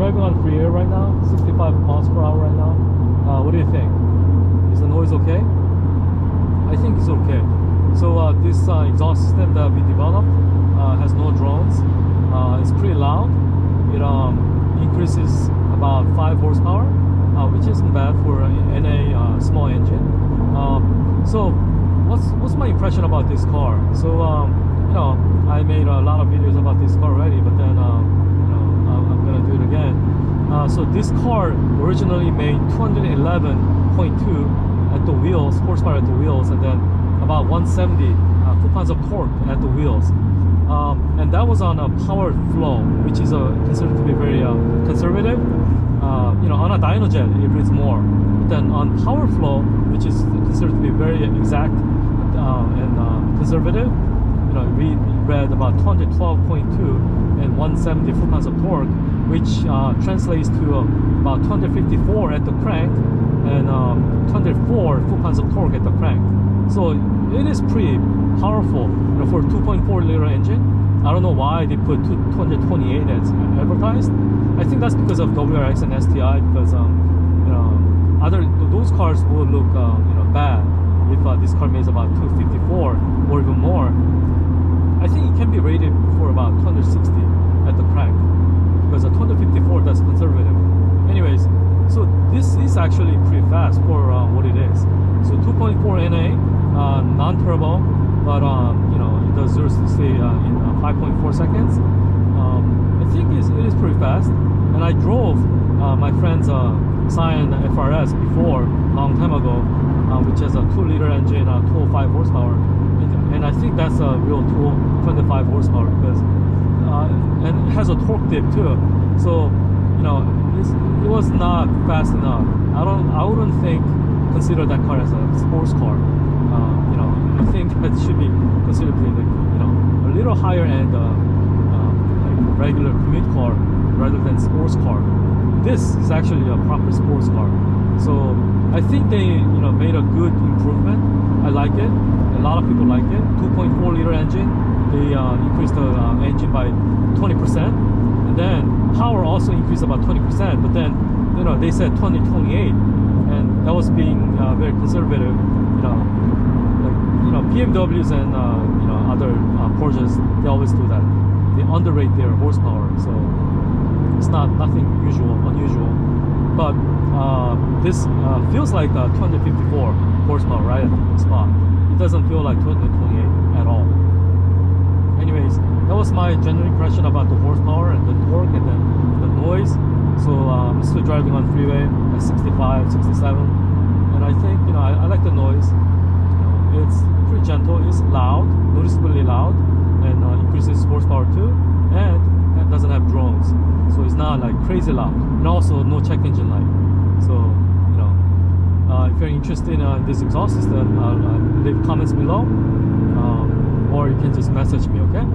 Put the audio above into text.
driving on freeway right now, 65 miles per hour right now. What do you think? Is the noise okay? I think it's okay. So this exhaust system that we developed has no drones. It's pretty loud. It increases about 5 horsepower, which isn't bad for any small engine. So what's my impression about this car? So you know, I made a lot of videos about this car already, but then you know, I'm gonna do it again. So this car originally made 211.2 at the wheels, horsepower at the wheels, and then about 170 foot-pounds of torque at the wheels. And that was on a power flow, which is considered to be very conservative. You know, on a dyno jet it reads more. But then on power flow, which is considered to be very exact and conservative, you know, we read about 212.2 and 170 foot-pounds of torque, which translates to about 254 at the crank and 204 foot-pounds of torque at the crank. So it is pretty powerful, you know, for a 2.4 liter engine. I don't know why they put 228 as advertised. I think that's because of WRX and STI, because you know, those cars will look you know, bad if this car makes about 254 or even more. I think it can be rated for about 260 at the crank, because a 254, that's conservative. Anyways, so this is actually pretty fast for what it is. So 2.4 NA, non-turbo, but you know, it does 0 to 60 in 5.4 seconds. I think it is pretty fast. And I drove my friend's Scion FRS before, a long time ago, which has a 2-liter engine, 205 horsepower, and I think that's a real 225 horsepower, because and it has a torque dip too. So you know, it was not fast enough. I wouldn't consider that car as a sports car. You know, I think it should be considered like, you know, a little higher end, like regular commute car rather than sports car. This is actually a proper sports car. So I think they, you know, made a good improvement. I like it. A lot of people like it. 2.4 liter engine. They increased the engine by 20%, and then power also increased about 20%. But then, you know, they said 2028, and that was being very conservative. You know, like, you know, BMWs and you know, other Porsches, they always do that. They underrate their horsepower. So it's nothing unusual. But this feels like 254 horsepower right at the spot. It doesn't feel like 228 at all. Anyways, that was my general impression about the horsepower and the torque and then the noise. So I'm still driving on freeway at 65, 67, and I think, you know, I like the noise. You know, it's pretty gentle. It's loud, noticeably loud, and increases horsepower too, and it doesn't have drones, so it's not like crazy loud. And also no check engine light. So you know, if you're interested in this exhaust system, leave comments below, or you can just message me. Okay.